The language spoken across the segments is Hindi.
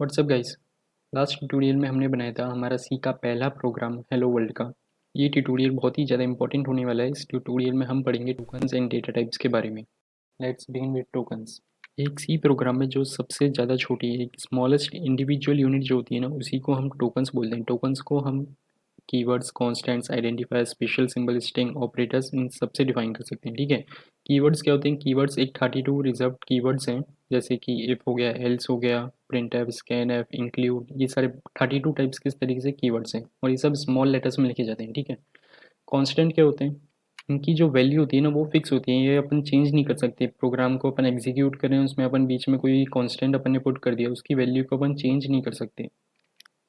WhatsApp guys. लास्ट ट्यूटोरियल में हमने बनाया था हमारा सी का पहला प्रोग्राम हेलो वर्ल्ड का। ये ट्यूटोरियल बहुत ही ज़्यादा इंपॉर्टेंट होने वाला है। इस ट्यूटोरियल में हम पढ़ेंगे टोकन्स एंड डेटा टाइप्स के बारे में। Let's begin with tokens. एक सी प्रोग्राम में जो सबसे ज़्यादा छोटी एक स्मॉलेस्ट इंडिविजुअल यूनिट जो होती है ना, उसी को हम टोकन्स बोलते हैं। टोकन्स को हम keywords, constants, identifier, special symbol, string, operators, इन सबसे डिफाइन कर सकते हैं। ठीक है। कीवर्ड्स क्या होते हैं? कीवर्ड्स एक 32 रिजर्व्ड कीवर्ड्स हैं, जैसे कि इफ हो गया, एल्स हो गया, print F, scan F, include, ये सारे 32 टाइप्स के इस तरीके से कीवर्ड्स हैं और ये सब स्मॉल लेटर्स में लिखे जाते हैं। ठीक है। कांस्टेंट क्या होते हैं? इनकी जो वैल्यू होती है ना, वो फिक्स होती है, ये अपन चेंज नहीं कर सकते। प्रोग्राम को अपन एग्जीक्यूट करें, उसमें अपन बीच में कोई कांस्टेंट अपन ने पुट कर दिया, उसकी वैल्यू को अपन चेंज नहीं कर सकते।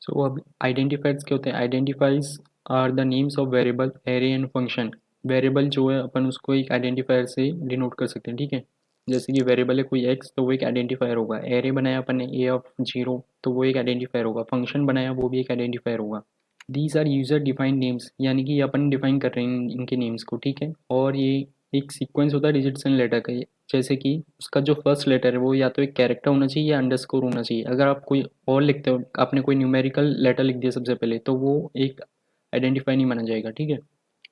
सो अब आइडेंटिफायर्स क्या होते हैं? Identifiers are the names of variable, array and function. Variable जो है अपन उसको एक आइडेंटिफायर से डिनोट कर सकते हैं। ठीक है। जैसे कि वेरिएबल है कोई एक्स, तो वो एक आइडेंटिफायर होगा। एरे बनाया अपन ने ए ऑफ जीरो, तो वो एक आइडेंटिफायर होगा। फंक्शन बनाया, वो भी एक आइडेंटिफायर होगा। These are user defined names, यानी कि अपन डिफाइन कर रहे हैं इनके नेम्स को। ठीक है। और ये एक सीक्वेंस होता है डिजिट्स एंड लेटर का। जैसे कि उसका जो फर्स्ट लेटर है वो या तो एक कैरेक्टर होना चाहिए या अंडरस्कोर होना चाहिए। अगर आप कोई और लिखते हो, आपने कोई न्यूमेरिकल लेटर लिख दिया सबसे पहले, तो वो एक आइडेंटिफाई नहीं माना जाएगा। ठीक है।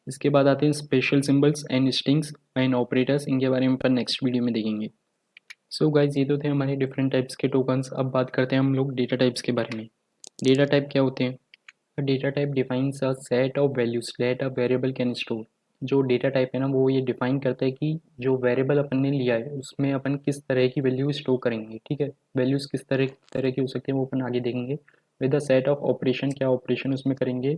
इसके बाद आते हैं special symbols and strings and operators. इनके बारे में अपन नेक्स्ट वीडियो में देखेंगे। सो गाइज, ये तो थे हमारे डिफरेंट टाइप्स के टोकन्स। अब बात करते हैं हम लोग डेटा टाइप्स के बारे में। डेटा टाइप क्या होते हैं? Data type defines a set of values that a variable can store. जो डेटा टाइप है ना, वो ये डिफाइन करता है कि जो वेरिएबल अपन ने लिया है उसमें अपन किस तरह की वैल्यू स्टोर करेंगे। ठीक है। वैल्यूज किस तरह तरह की हो सकती है वो अपन आगे देखेंगे। With a set of operation, क्या ऑपरेशन उसमें करेंगे,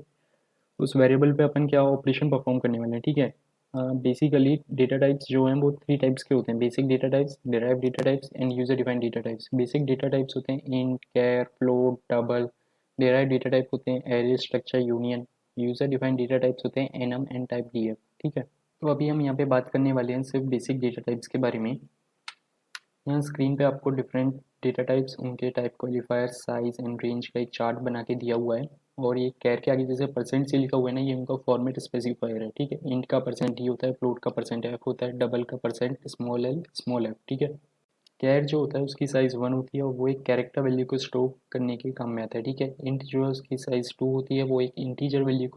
उस वेरिएबल पे अपन क्या ऑपरेशन परफॉर्म करने वाले हैं। ठीक है। बेसिकली डेटा टाइप्स जो हैं वो 3 टाइप्स के होते हैं: basic data types, derived data types and user defined data types. Basic data types होते हैं int, char, float, double. Derived data type होते हैं array, structure, union. User defined data types होते हैं एनम एंड टाइप डीएफ। ठीक है। तो अभी हम यहाँ पे बात करने वाले हैं सिर्फ बेसिक डेटा टाइप्स के बारे में। यहाँ स्क्रीन पे आपको डिफरेंट डेटा टाइप्स, उनके type, qualifier, size and range का एक चार्ट बना के दिया हुआ है। और ये कैर के आगे जैसे परसेंट से लिखा हुआ है ना, ये उनका फॉर्मेट स्पेसिफायर है। ठीक है। इंट का परसेंट ई होता है, फ्लोट का परसेंट एफ होता है, डबल का percent small L small F. ठीक है। कैर जो होता है उसकी साइज़ 1 होती है और वो एक कैरेक्टर वैल्यू को स्टोर करने के काम में आता है। ठीक है। इंट जो है उसकी साइज़ 2 होती है, वो एक इंटीजर वैल्यू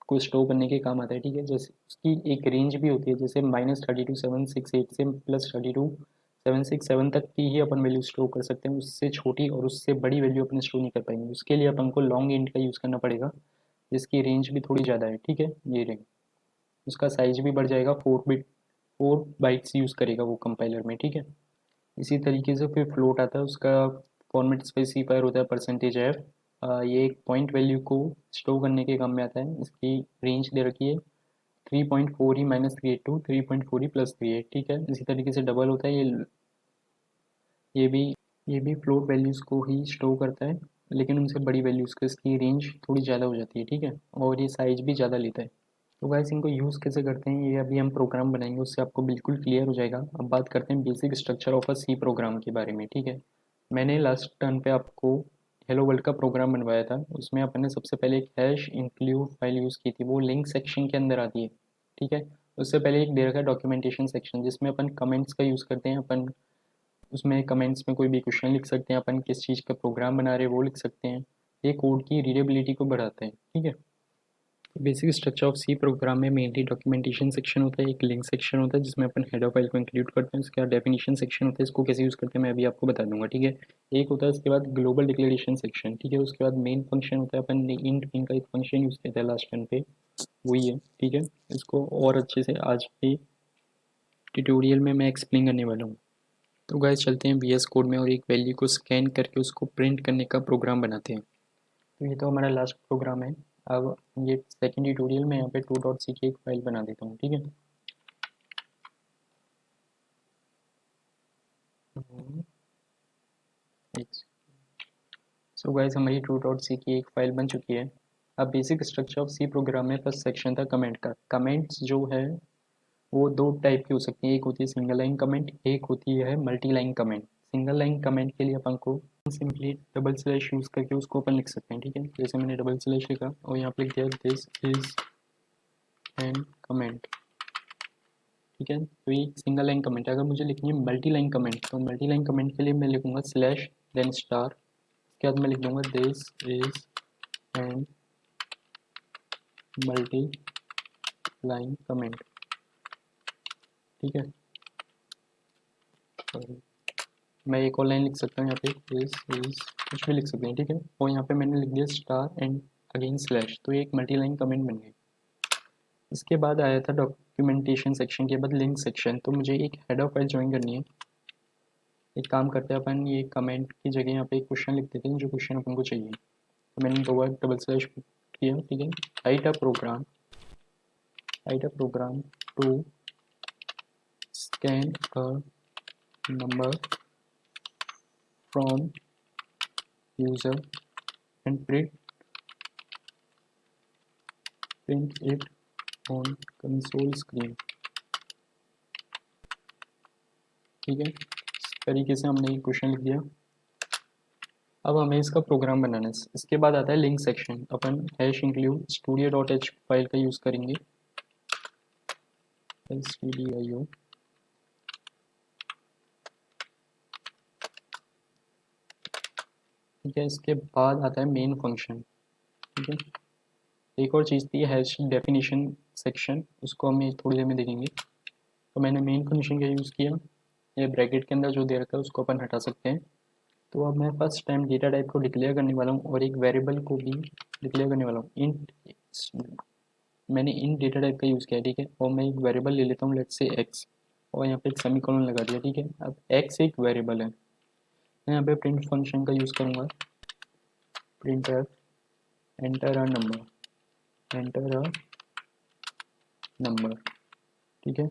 को स्टोर करने के काम आता है। ठीक है। जैसे उसकी एक रेंज भी होती है, जैसे -32,768 से +32,767 तक की ही अपन वैल्यू स्टोर कर सकते हैं। उससे छोटी और उससे बड़ी वैल्यू अपन स्टोर नहीं कर पाएंगे। उसके लिए अपन को लॉन्ग इंट का यूज़ करना पड़ेगा, जिसकी रेंज भी थोड़ी ज़्यादा है। ठीक है। ये रेंज, उसका साइज भी बढ़ जाएगा। 4 बाइट्स यूज़ करेगा वो कंपाइलर में। ठीक है। इसी तरीके से फिर फ्लोट आता है, उसका फॉर्मेट स्पेसिफायर होता है परसेंटेज एफ। ये एक पॉइंट वैल्यू को स्टोर करने के काम में आता है। इसकी रेंज दे रखी है 3.4 ही -382 टू 3.4 ही +38। ठीक है। इसी तरीके से डबल होता है, ये भी ये भी फ्लोट वैल्यूज़ को ही स्टोर करता है, लेकिन उनसे बड़ी वैल्यूज़ को इसकी रेंज थोड़ी ज़्यादा हो जाती है। ठीक है। और ये साइज भी ज़्यादा लेता है। तो गाइस, इनको यूज़ कैसे करते हैं ये अभी हम प्रोग्राम बनाएंगे, उससे आपको बिल्कुल क्लियर हो जाएगा। अब बात करते हैं basic structure of a C program के बारे में। ठीक है। मैंने लास्ट टर्न पे आपको हेलो वर्ल्ड का प्रोग्राम बनवाया था। उसमें अपन ने सबसे पहले एक हैश इंक्लूड फाइल यूज़ की थी, वो लिंक सेक्शन के अंदर आती है। ठीक है। उससे पहले एक दे रखा है डॉक्यूमेंटेशन सेक्शन, जिसमें अपन कमेंट्स का यूज़ करते हैं। अपन उसमें कमेंट्स में कोई भी क्वेश्चन लिख सकते हैं, अपन किस चीज़ का प्रोग्राम बना रहे हैं वो लिख सकते हैं। ये कोड की रीडेबिलिटी को बढ़ाता है। ठीक है। Basic structure of C program में मेनली डॉक्यूमेंटेशन सेक्शन होता है, एक लिंक सेक्शन होता है जिसमें अपन हेडर फाइल को इंक्लूड करते हैं। उसके बाद डेफिनेशन सेक्शन होता है, इसको कैसे यूज़ करते हैं मैं अभी आपको बता दूंगा। ठीक है। एक होता है उसके बाद ग्लोबल डिक्लेरेशन सेक्शन। ठीक है। उसके बाद मेन फंक्शन होता है, अपन ने इंट का एक फंक्शन यूज़ किया था लास्ट टाइम पे, वही है। ठीक है। इसको और अच्छे से आज के ट्यूटोरियल में मैं एक्सप्लेन करने वाला हूँ। तो गाइस, चलते हैं वीएस कोड में और एक वैल्यू को स्कैन करके उसको प्रिंट करने का प्रोग्राम बनाते हैं। तो ये तो हमारा लास्ट प्रोग्राम है। अब ये सेकंड ट्यूटोरियल में यहाँ पे 2.c की एक फाइल बना देता हूँ। ठीक है। सो गाइस, हमारी 2.c की एक फाइल बन चुकी है। अब basic structure of C program में फर्स्ट सेक्शन था कमेंट का। कमेंट्स जो है वो दो टाइप की हो सकती है, एक होती है सिंगल लाइन कमेंट, एक होती है multi line comment. Single line comment के लिए अपन को सिंपली डबल स्लैश यूज़ करके उसको अपन लिख सकते हैं। ठीक है। जैसे मैंने डबल स्लैश लिखा और यहाँ पे लिख दिया दिस इज एन कमेंट। ठीक है। तो ये सिंगल लाइन कमेंट है। अगर मुझे लिखनी है मल्टी लाइन कमेंट, तो मल्टी लाइन कमेंट के लिए मैं लिखूंगा स्लैश देन स्टार उसके बाद मैं लिख दूंगा this is an multi line comment, ठीक है। मैं एक और लाइन लिख सकता हूँ यहाँ पे, दिस इज, कुछ भी लिख सकते हैं, ठीक है। और यहाँ पे मैंने लिख दिया स्टार एंड अगेन स्लैश, तो ये एक मल्टी लाइन कमेंट बन गई। इसके बाद आया था डॉक्यूमेंटेशन सेक्शन के बाद लिंक सेक्शन। तो मुझे एक हेडर फाइल ज्वाइन करनी है। एक काम करते हैं अपन, ये कमेंट की जगह यहाँ पे एक क्वेश्चन लिख देते हैं जो क्वेश्चन अपन को चाहिए। तो मैंने दो बार डबल स्लैश किया, ठीक है। Write a program to scan a number from user and print it on console screen, ठीक है। इस तरीके से हमने एक क्वेश्चन लिख दिया। अब हमें इसका प्रोग्राम बनाना है। इसके बाद आता है लिंक सेक्शन। अपन हैश इंक्लूड studio.h फाइल का यूज़ करेंगे, stdio, ठीक है। इसके बाद आता है मेन फंक्शन, ठीक है। एक और चीज़ थी हैश डेफिनेशन सेक्शन, उसको हम थोड़ी देर में देखेंगे। तो मैंने मेन फंक्शन का यूज़ किया, ये ब्रैकेट के अंदर जो दे रखा है उसको अपन हटा सकते हैं। तो अब मैं फर्स्ट टाइम डेटा टाइप को डिक्लेयर करने वाला हूँ और एक वेरिएबल को भी डिक्लेयर करने वाला हूँ। इंट, मैंने इंट डेटा टाइप का यूज़ किया है, ठीक है। और मैं एक वेरिएबल ले लेता हूँ, लेट्स से एक्स, और यहाँ पे एक सेमीकोलन लगा दिया, ठीक है। अब एक्स एक वेरिएबल है, मैं यहाँ पे प्रिंट फंक्शन का यूज़ करूँगा, प्रिंट एंटर अ नंबर, ठीक है।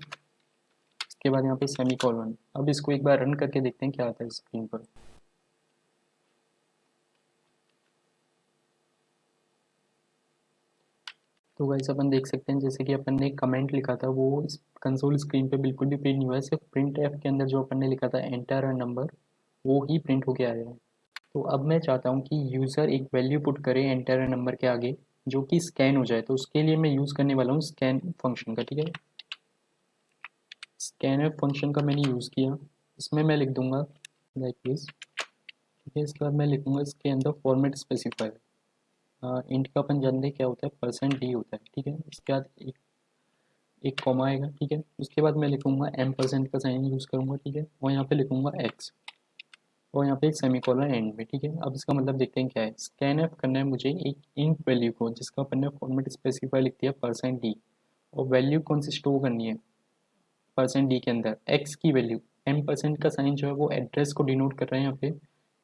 इसके बाद यहाँ पे सेमीकोलन। अब इसको एक बार रन करके देखते हैं क्या आता है स्क्रीन पर। तो गाइस अपन देख सकते हैं जैसे कि अपन ने कमेंट लिखा था वो इस कंसोल स्क्रीन पे बिल्कुल भी प्रिंट नहीं हुआ है। सिर्फ प्रिंट एफ के अंदर जो अपन ने लिखा था एंटर अ नंबर, वो ही प्रिंट होके आया है। तो अब मैं चाहता हूँ कि यूज़र एक वैल्यू पुट करे एंटर अ नंबर के आगे जो कि स्कैन हो जाए। तो उसके लिए मैं यूज़ करने वाला हूँ स्कैन फंक्शन का, ठीक है। स्कैन एफ फंक्शन का मैंने यूज़ किया, इसमें मैं लिख दूंगा लाइक दिस, ठीक है। इसके बाद मैं लिखूंगा इसके अंदर फॉर्मेट स्पेसिफायर, इंट का अपन जानते हैं क्या होता है, %d होता है, ठीक है। इसके बाद एक कॉमा आएगा, ठीक है। उसके बाद मैं लिखूंगा M% का साइन यूज़ करूंगा, ठीक है। और यहाँ पे लिखूंगा x, और यहाँ पे एक सेमीकोलन एंड में, ठीक है। अब इसका मतलब देखते हैं क्या है। स्कैन एफ करना है मुझे एक इंट वैल्यू को जिसका अपन ने फॉर्मेट स्पेसिफाई लिख दिया %d, और वैल्यू कौन सी स्टोर करनी है %d के अंदर, x की वैल्यू। M% का साइन जो है वो एड्रेस को डिनोट कर रहे हैं, यहाँ पे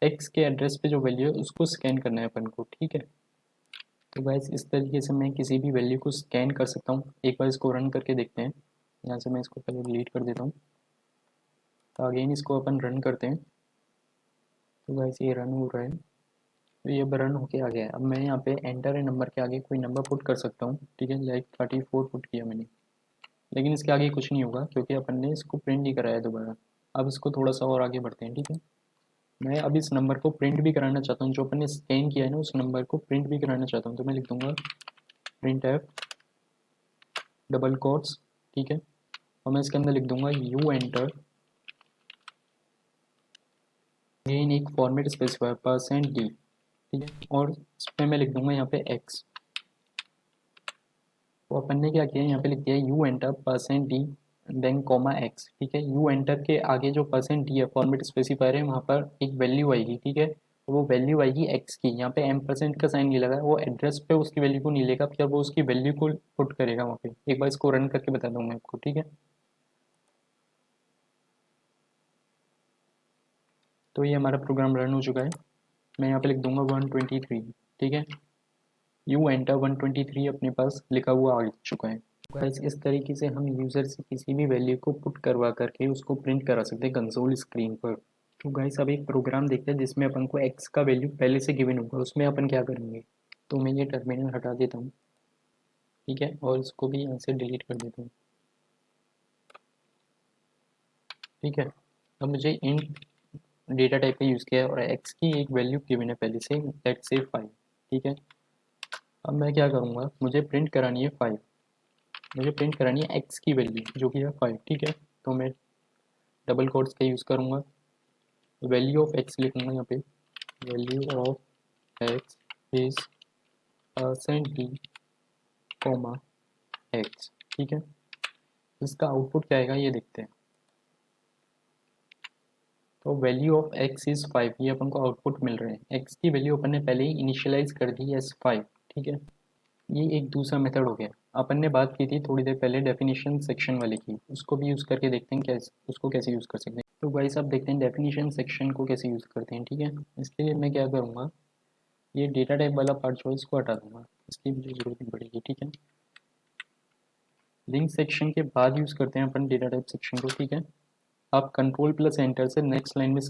x के एड्रेस पे जो वैल्यू है उसको स्कैन करना है अपन को, ठीक है। तो गाइस इस तरीके से मैं किसी भी वैल्यू को स्कैन कर सकता हूँ। एक बार इसको रन करके देखते हैं। यहाँ से मैं इसको पहले डिलीट कर देता हूँ, तो अगेन इसको अपन रन करते हैं। तो गाइस ये रन हो रहा है, तो ये अब रन होके आ गया है। अब मैं यहाँ पे एंटर ए नंबर के आगे कोई नंबर पुट कर सकता हूँ, ठीक है। लाइक 34 पुट किया मैंने, लेकिन इसके आगे कुछ नहीं होगा क्योंकि अपन ने इसको प्रिंट नहीं कराया दोबारा। अब इसको थोड़ा सा और आगे बढ़ते हैं, ठीक है। मैं अब इस नंबर को प्रिंट भी कराना चाहता हूँ, जो अपन ने स्कैन किया है ना उस नंबर को प्रिंट भी कराना चाहता हूँ। तो मैं लिख दूंगा प्रिंट एफ डबल कोट्स, ठीक है। और मैं इसके अंदर लिख दूंगा यू एंटर अगेन एक फॉर्मेट स्पेसिफायर %d, ठीक है। और इस पर मैं लिख दूंगा यहाँ पे x। तो अपन ने क्या किया, यहाँ पे लिख दिया you enter %d then comma x, ठीक है। यू एंटर के आगे जो %d है फॉर्मेट स्पेसिफायर है, वहाँ पर एक वैल्यू आएगी, ठीक है। तो वो वैल्यू आएगी x की। यहाँ पे M% का साइन नहीं लगा है, वो एड्रेस पे उसकी वैल्यू को नहीं लेगा, फिर वो उसकी वैल्यू को पुट करेगा वहाँ पे। एक बार इसको रन करके बता दूँ मैं आपको, ठीक है। तो ये हमारा प्रोग्राम रन हो चुका है। मैं यहाँ पे लिख दूंगा 123, ठीक है। यू एंटर 123 अपने पास लिखा हुआ आ चुका है। गाइस इस तरीके से हम यूज़र से किसी भी वैल्यू को पुट करवा करके उसको प्रिंट करा सकते हैं कंसोल स्क्रीन पर। तो गाइस अब एक प्रोग्राम देखते हैं जिसमें अपन को एक्स का वैल्यू पहले से गिवन होगा, उसमें अपन क्या करेंगे। तो मैं ये टर्मिनल हटा देता हूँ, ठीक है। और इसको भी यहाँ से डिलीट कर देता हूँ, ठीक है। अब मुझे इंट डेटा टाइप का यूज़ किया है और एक्स की एक वैल्यू गिवन है पहले से, लेट्स से 5, ठीक है। अब मैं क्या करूँगा, मुझे प्रिंट करानी है 5, मुझे प्रिंट करानी है एक्स की वैल्यू जो कि है 5, ठीक है। तो मैं डबल कोट्स का यूज़ करूँगा, वैल्यू ऑफ एक्स लिखूँगा यहाँ पे, value of x is %d, x. ठीक है, इसका आउटपुट क्या आएगा ये देखते हैं। तो वैल्यू ऑफ एक्स इज़ 5, ये अपन को आउटपुट मिल रहे हैं। एक्स की वैल्यू अपन ने पहले ही इनिशियलाइज कर दी एज 5। ठीक है, ये एक दूसरा मेथड हो गया। अपन ने बात की थी थोड़ी देर पहले डेफिनेशन सेक्शन वाले की, उसको भी यूज़ करके देखते हैं कैसे उसको कैसे यूज़ कर सकते हैं। तो भाई साहब देखते हैं डेफिनेशन सेक्शन को कैसे यूज़ करते हैं। ठीक है, इसके लिए मैं क्या करूँगा, ये डेटा टाइप वाला पार्ट जो है इसको हटा दूँगा, इसकी मुझे ज़रूरत नहीं पड़ेगी। ठीक है, लिंक सेक्शन के बाद यूज़ करते हैं अपन डेटा टाइप सेक्शन को। ठीक है, आप कंट्रोल प्लस एंटर से नेक्स्ट लाइन में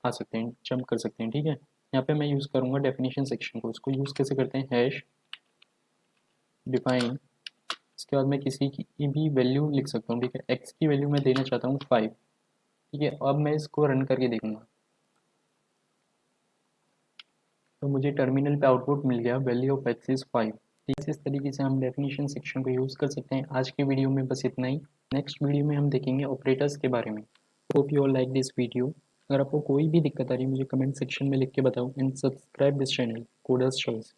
आ सकते हैं, जंप कर सकते हैं। ठीक है, यहाँ पे मैं यूज़ करूँगा डेफिनेशन सेक्शन को। उसको यूज़ कैसे करते हैं, हैश डिफाइन, इसके बाद मैं किसी की भी वैल्यू लिख सकता हूँ। ठीक है, एक्स की वैल्यू मैं देना चाहता हूँ 5। ठीक है, अब मैं इसको रन करके देखूँगा तो मुझे टर्मिनल पे आउटपुट मिल गया, वैल्यू ऑफ एक्स इज़ 5। इस तरीके से हम डेफिनेशन सेक्शन को यूज़ कर सकते हैं। आज के वीडियो में बस इतना ही। नेक्स्ट वीडियो में हम देखेंगे ऑपरेटर्स के बारे में। Hope you all like this video. अगर आपको कोई भी दिक्कत आ रही है मुझे कमेंट सेक्शन में लिख के बताओ and subscribe this channel coders choice.